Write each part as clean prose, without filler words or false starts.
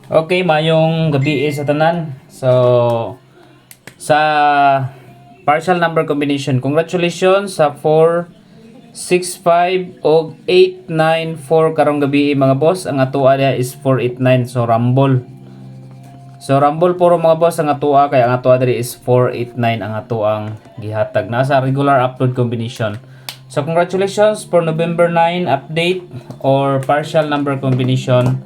Okay, mayong gabi sa tanan. So, sa partial number combination, congratulations sa 4, 6, 5 o 8, 9, 4 karong gabi mga boss. Ang atua niya is 489. So, rumble. So, rumble puro mga boss ang atua kaya ang atua diri is 489 ang atuang gihatag. Nasa regular upload combination. So, congratulations for November 9 update or partial number combination.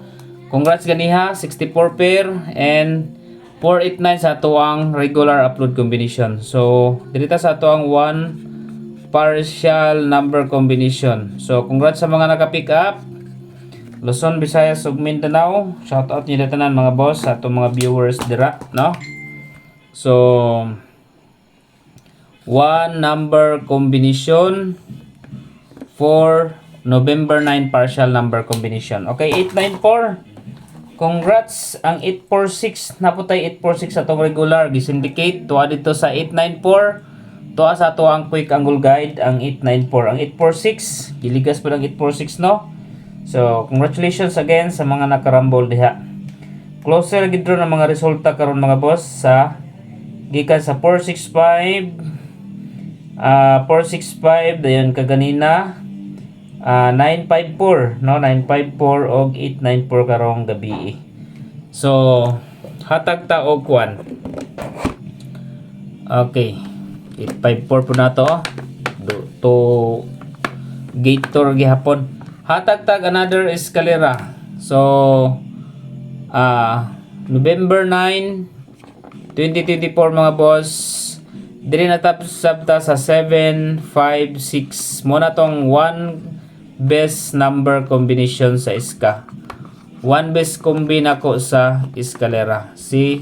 Congrats ganiha, 64 pair and 489 sa ato ang regular upload combination. So, dito sa ato ang 1 partial number combination. So, congrats sa mga naka-pick up. Luzon, Visayas ug Mindanao. Shout out niyo tanan mga boss sa atong mga viewers dira, no? So, 1 number combination for November 9 partial number combination. Okay, 894. Congrats ang 846 naputay 846 sa atong regular gi-syndicate tuwa dito sa 894 tuwa sa ato ang quick angle guide ang 894 ang 846 giligas pa ang 846 no. So congratulations again sa mga nakarambol diha. Closer gid ron ang mga resulta karon mga boss sa gikan sa 465 465 dayon kaganina 954 no 954 og 894 karong gabi. So hatag ta og kwan. Okay. 854 po na to. To gator gihapon. Hatag tag another escalera. So November 9 2024 mga boss. Dili na sabta sa 7 5 6 mo na tong 1 best number combination sa iska. One best combine ako sa eskalera. Si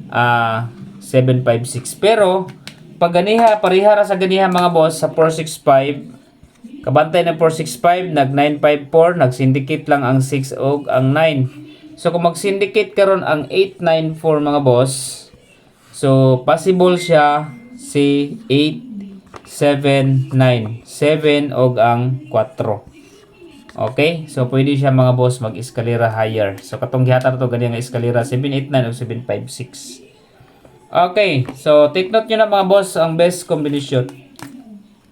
756. Pero pag ganiha, parihara sa ganiha mga boss sa 465. Kabantay ng 465, nag 954, nag-syndicate lang ang 6 og ang 9. So kung mag-syndicate karon ang 894 mga boss, so possible siya si 879. 7 og ang 4. Okay, so pwede siya mga boss mag-eskalera higher. So katong gihatar to gani nga eskalera 789 o 756. Okay, so take note nyo na mga boss ang best combination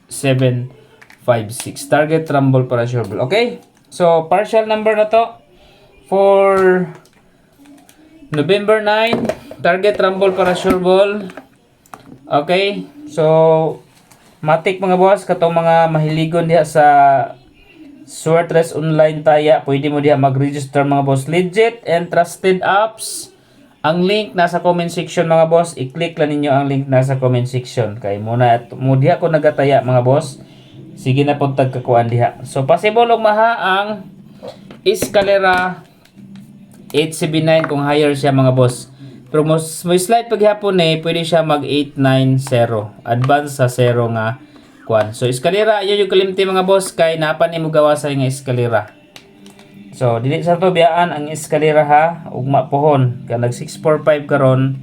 756. Target rumble para sure ball. Okay, so partial number na to for November 9. Target rumble para sure ball. Okay, so matik mga boss katong mga mahiligon diha sa Swertres online taya, pwede mo diha mag-register mga boss. Legit and trusted apps. Ang link nasa comment section mga boss. I-click lang ninyo ang link nasa comment section. Kay muna at mo diha ko nagataya mga boss. Sige na pud tagkakuan diha. So possible og maha ang eskalera 879 kung higher siya mga boss. Pero mo slide paghapon pwede siya mag 890. Advance sa 0 nga kwan. So eskalera ayo yung kalimti mga boss kay napan imo gawa sa nga eskalera. So dili sa to biyaan ang eskalera ha ugma pohon ka nag 645 karon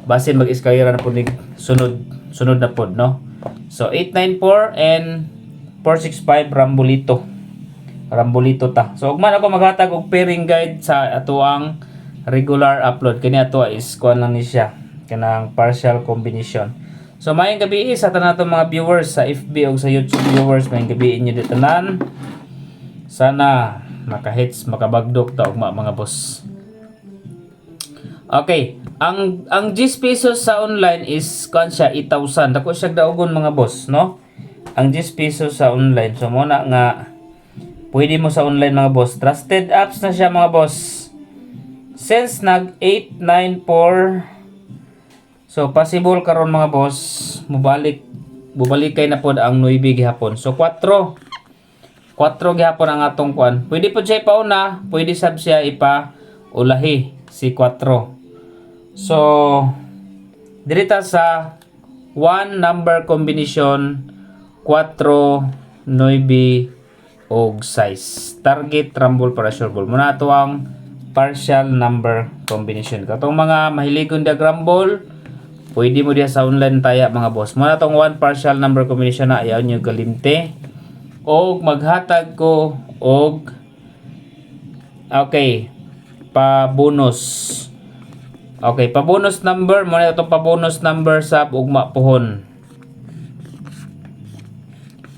basin mag eskalera na pud sunod na pud no. So 894 and 465 Rambolito ta. So ugman ako maghatag og pairing guide sa atuang regular upload kani ato is kwan lang ni siya kanang partial combination. So mayong gabi sa tanan natong mga viewers sa FB o sa YouTube viewers, mayong gabi inyo dito tanan. Sana maka-hits, makabagdok ta og mga boss. Okay, ang 10 pesos sa online is kan siya 8,000. Dako siya daugon mga boss, no? Ang 10 pesos sa online. So mo na nga pwede mo sa online mga boss. Trusted apps na siya mga boss. Since nag 894 so possible karon mga boss mubalik kay na pod ang 9 gihapon. So 4 gihapon ang atong kwan. Pwede pod siya ipauna, pwede sab siya ipa ulahi si 4. So dirita sa 1 number combination 4 9 og size. Target rumble para sure ball. Muna ato ang partial number combination. Katong mga mahiligon diagram ball pwede mo diya sa online taya mga boss. Muna tong 1 partial number combination na ayaw nyo galimte. O maghatag ko og okay pa-bonus. Okay, pa-bonus number mo na itong pa-bonus number sa ugma pohon.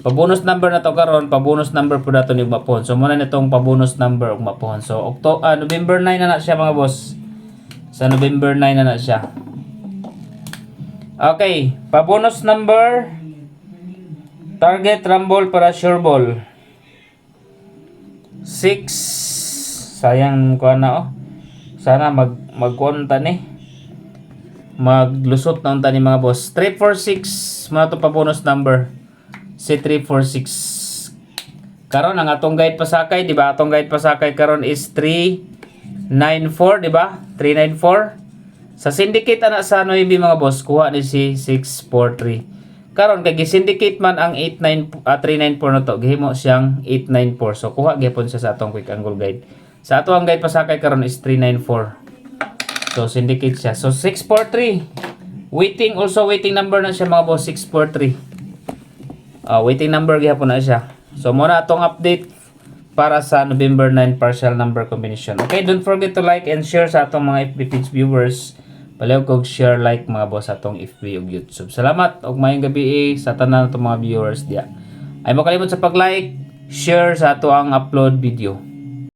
Pa-bonus number na to karon, pa-bonus number po dato ni ugma pohon. So muna nitong pa-bonus number ugma pohon. So November 9 na siya mga boss. Sa November 9 na siya. Okay, pa-bonus number target rumble para sure ball. 6. Sayang ko na Sana magkonta ni. Maglusot na unta ni mga boss. 346 mga to pa bonus number. Si 346. Karon ang atong guide pasakay, di ba? Atong guide pasakay karon is 394, di ba? 394. Sa syndicate ana sa 9 mga boss, kuha ni si 643. Karon kay gi-syndicate man ang 394 na to, gihimo siyang 894. So kuha gyapon siya sa atong quick angle guide. Sa ato ang guide pasakay karon is 394. So syndicate siya. So 643. Waiting number na siya mga boss, 643. Waiting number gyapon na siya. So muna atong update para sa November 9 partial number combination. Okay, don't forget to like and share sa atong mga FB page viewers. Palihog kog share, like mga boss atong FB ug YouTube. Salamat ug maayong gabi sa tanan natong mga viewers diya. Ay mo kalimot sa pag-like, share sa ato ang upload video.